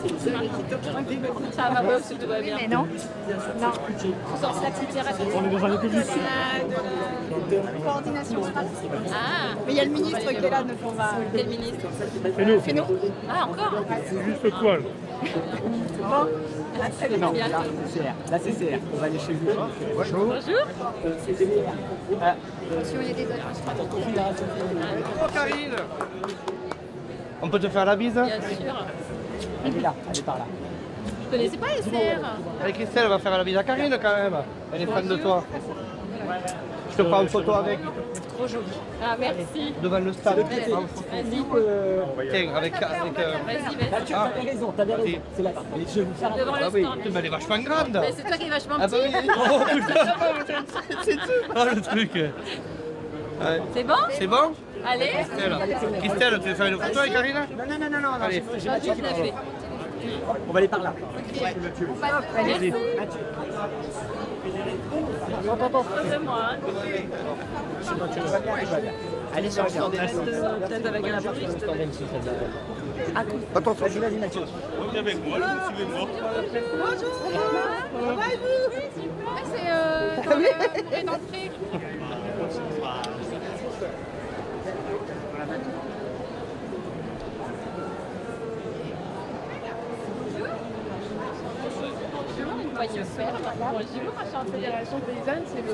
Ça va pas, tout va bien. Mais non. Non. Vous en faites littérature. On est dans un lieu public. De coordination. Ah, Mais il y a le ministre qui est là, donc on va. quel ministre? Fais-nous. Ah, encore? C'est juste le poil. Bon. Non, la CCR. On va aller chez vous. Bonjour. Si il y a des agences. Oh Karine, on peut te faire la bise? Bien sûr. Elle est là, elle est par là. Je connaissais pas SR. Allez Christelle, on va faire la bise à Karine quand même. Elle est fan de toi. Je te prends une photo avec, Trop joli. Ah, merci. devant le stade. Vas-y. Tiens, avec Vas-y. Ah, raison, t'avais raison. C'est là. Je vais vous faire Devant le ah oui, stand. mais elle est vachement grande. Mais c'est toi qui es vachement Ah bah petit. oui. Oh putain, c'est tout. Oh le truc. Ouais. C'est bon? C'est bon? Allez. Christelle, tu veux faire une photo avec Karine? Non, Allez. j'ai Ah, Mathieu tu qui l'as va fait. On va aller par là. Merci. Attends. C'est moi. Allez sur le stand. Peut-être avec un juriste. Attends, Vas-y, Mathieu. C'est dans le pré. J'ai vu quand je suis en fédération paysanne, c'est le.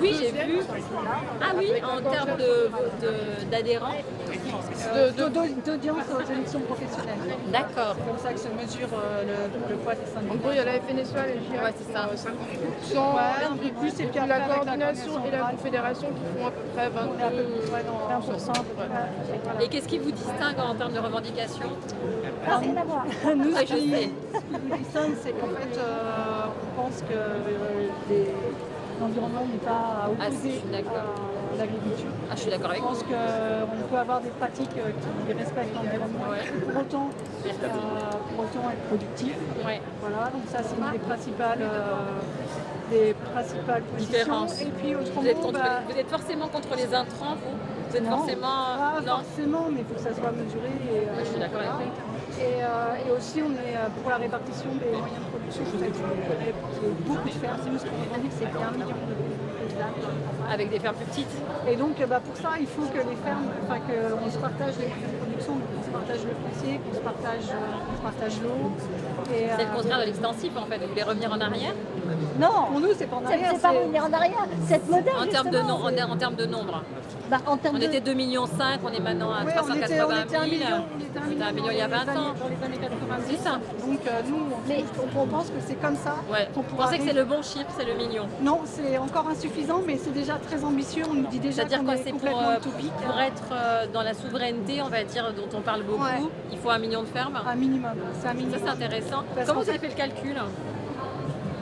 Oui, j'ai vu. Ah oui, en termes d'adhérents. D'audience aux élections professionnelles. D'accord. C'est comme ça que se mesure le poids des syndicats. En gros, il y a la FNSEA et le GIREC. Ouais, c'est ça. Un peu plus, et puis La après, avec coordination et la confédération qui font à peu près 22%. on est à peu près dans 20%. Voilà. Et qu'est-ce qui vous distingue en termes de revendications? Nous, Ouais, ce je qui sais. nous distingue, c'est qu'en fait, on pense que l'environnement n'est pas Ah, je opposé suis d'accord. à l'agriculture. Ah, je suis d'accord avec Je vous. pense qu'on peut avoir des pratiques qui respectent l'environnement Ouais. pour autant être productif. Ouais. Voilà, donc ça c'est une des principales positions. Différences. Et puis autrement, Vous êtes forcément contre les intrants, vous êtes non, forcément. pas Non. forcément, mais il faut que ça soit mesuré. Et, Ouais, je suis d'accord avec vous. Et aussi, on est pour la répartition des moyens de production. En fait, il y a beaucoup de fermes. C'est nous ce qu'on revendique, c'est qu'il y a 1 million de paysans. Avec des fermes plus petites. Et donc, pour ça, il faut que les fermes, qu'on se partage les moyens de production, qu'on se partage le foncier, qu'on se partage l'eau. C'est le contraire de l'extensif en fait. Vous voulez revenir en arrière? Non, pour nous, c'est pas en arrière. C'est pas revenir en arrière, cette modèle. En termes de, justement, en termes de nombre. en termes On de... était 2,5 millions, on est maintenant à Ouais, 380 000. on était 1 million, C'était 1 million il y a 20 ans. Dans les années 90. C'est ça. Donc nous, on pense que c'est comme ça Ouais. qu'on Vous pourra pensez que c'est arriver. le bon chiffre, c'est le million? Non, c'est encore insuffisant, mais c'est déjà très ambitieux. On nous dit déjà C'est-à-dire qu'on quoi? est C'est complètement utopique. pour être dans la souveraineté, on va dire, dont on parle beaucoup, Ouais. il faut 1 million de fermes. Un minimum. C'est un Ça minimum. c'est intéressant. Parce Comment qu'en vous avez fait le calcul?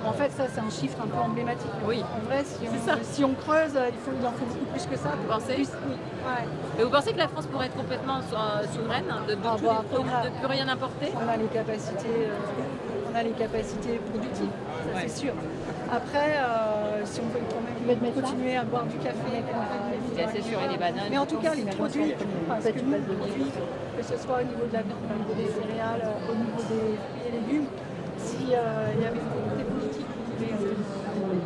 En fait, ça, c'est un chiffre un peu emblématique. Oui. En vrai, C'est ça. si on creuse, il en faut beaucoup plus que ça. Vous pensez? Oui. Ouais. Mais vous pensez que la France pourrait être complètement souveraine, de plus rien importer? On a les capacités, productives, ça c'est sûr. Après, si on veut quand même continuer à boire du café, C'est sûr, et des bananes. mais en tout cas, les produits, parce que nous, les produits, que ce soit au niveau de la viande, au niveau des céréales, au niveau des fruits et légumes, s'il y avait une volonté politique, on pouvait...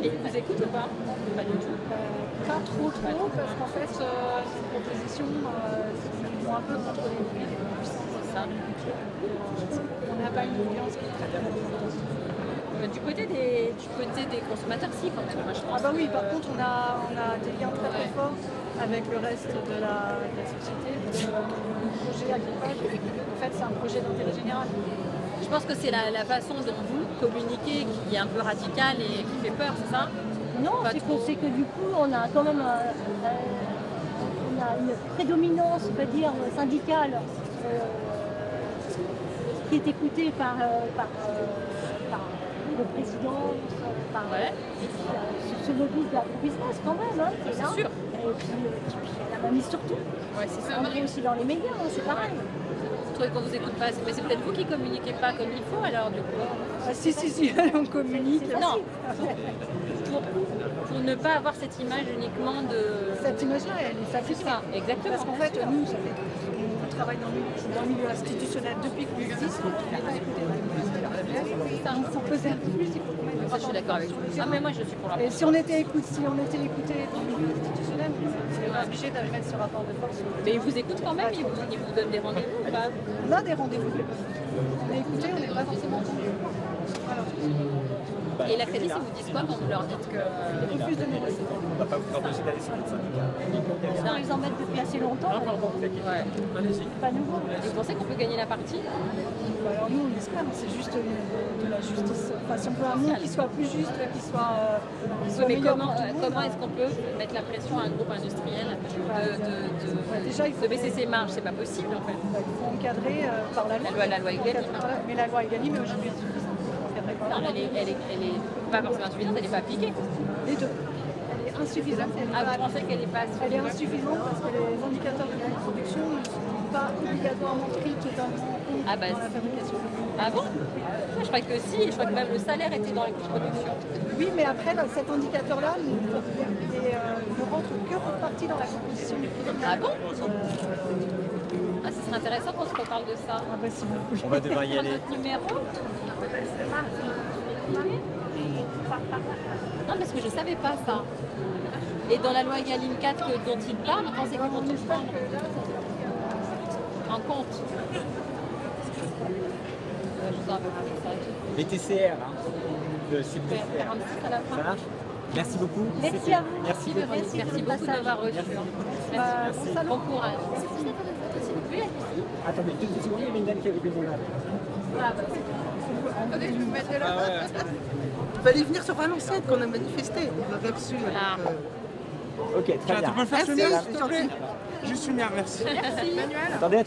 Et ils vous écoutent ou pas? Pas du tout. Pas trop, parce qu'en fait, ces propositions vont un peu contre les puissances de ça. On n'a pas une audience qui est très très importante. Du côté des consommateurs, si, quand même, moi, je pense. Ah bah oui, par contre, on a des liens très très forts avec le reste de la société. Le projet agricole, en fait, c'est un projet d'intérêt général. Je pense que c'est la façon dont vous communiquez qui est un peu radicale et qui fait peur, c'est ça? Non, Pas c'est trop. que du coup, on a quand même on a une prédominance, on va dire, syndicale qui est écoutée par le président, par ce lobby de la business quand même, hein, c'est là. sûr. Et puis la mise sur tout. Ouais, c'est ça. On est aussi dans les médias, hein, c'est pareil. Vous trouvez qu'on vous écoute pas? Mais c'est peut-être vous qui communiquez pas comme il faut alors du coup. Ah, si, on communique. Non. Pour ne pas avoir cette image uniquement de. Cette image-là, elle est satisfaite. Exactement. Parce qu'en fait, nous, ça fait travaille dans le milieu institutionnel depuis qu'on existe. On faut peser un peu plus, il faut qu'on mette Ça, je suis d'accord avec vous. Ah, mais moi, je suis pour la et si on était écouté dans le milieu institutionnel, on serait obligé de mettre ce rapport de force. Mais ils vous écoutent quand même, ils vous donnent des rendez-vous ou pas? On a des rendez-vous. On est écouté, on n'est pas forcément entendu. Voilà. Et la crédit, ils vous disent quoi quand vous leur dites que... Ils refusent de nous recevoir. On ne va pas vous empêcher d'aller sur le syndicat. Ça, ils en mettent depuis assez longtemps. Ouais. C'est pas nouveau. Vous pensez qu'on peut gagner la partie? Alors nous, on espère, c'est juste de la justice. Enfin, si on veut un monde qui soit plus juste, qui soit Mais meilleur comment, pour tout le monde, comment est-ce qu'on peut mettre la pression à un groupe industriel déjà, il faut de baisser ses marges? C'est pas possible en fait. il faut encadrer par la loi. La loi Egalim. Voilà. Mais la loi Egalim est aujourd'hui insuffisante pour encadrer par la Non, loi. elle est pas forcément insuffisante, elle n'est pas appliquée. Les deux. Elle est insuffisante. Ah, vous pensez qu'elle n'est pas Elle est suffisante? insuffisante parce que les indicateurs de la production ne sont pas obligatoirement pris totalement en compte Ah bah, dans la fabrication. Ah bon? Moi, je croyais que si, je crois que même le salaire était dans les coûts de production. Oui, mais après, là, cet indicateur-là ne rentre que pour partie dans la composition du produit. Ah bon? Ah, ce serait intéressant qu'on se reparle de ça. Ah bah, si vous voulez. On va devoir y aller. Notre numéro? Non, parce que je ne savais pas ça. Et dans la loi Egalim 4 dont il parle, vous pensez qu'ils vont tout prendre en compte? Je vous en veux pas, ça. Les TCR, hein, de Faire CPCR. 46 à la fin. Ça marche? Merci beaucoup. Merci à vous. Merci. Merci beaucoup d'avoir reçu. Merci. Bon courage. Attendez, 2 secondes, il y avait une dame qui avait des mots là. Attendez, je vais me mettre là. Il fallait venir sur Valenciennes qu'on a manifesté. On l'avait reçu. Ah. Ok, très bien. Merci, s'il te plaît. Juste une heure, merci. Attendez,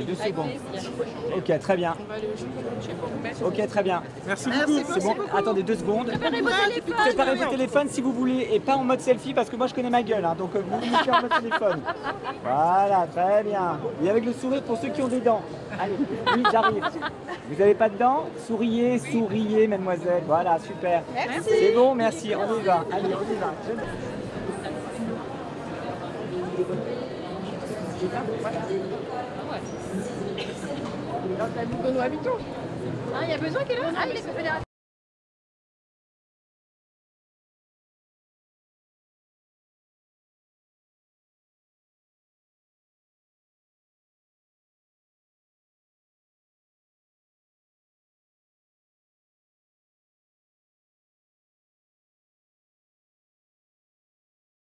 2 secondes. Ok, très bien. Ok, très bien. Merci beaucoup. C'est bon, attendez 2 secondes. Préparez vos téléphones. Préparez vos téléphones si vous voulez, et pas en mode selfie parce que moi je connais ma gueule, hein, donc vous vous mettez en mode téléphone. Voilà, très bien. Et avec le sourire pour ceux qui ont des dents. Allez, oui, j'arrive. Vous n'avez pas de dents? Souriez, souriez, mademoiselle. Voilà, super. Merci. C'est bon, merci. On y va. Allez, on y va. Benoît Habitant. Ah, il y a besoin qu'elle est là? Ah, il est confédérateur.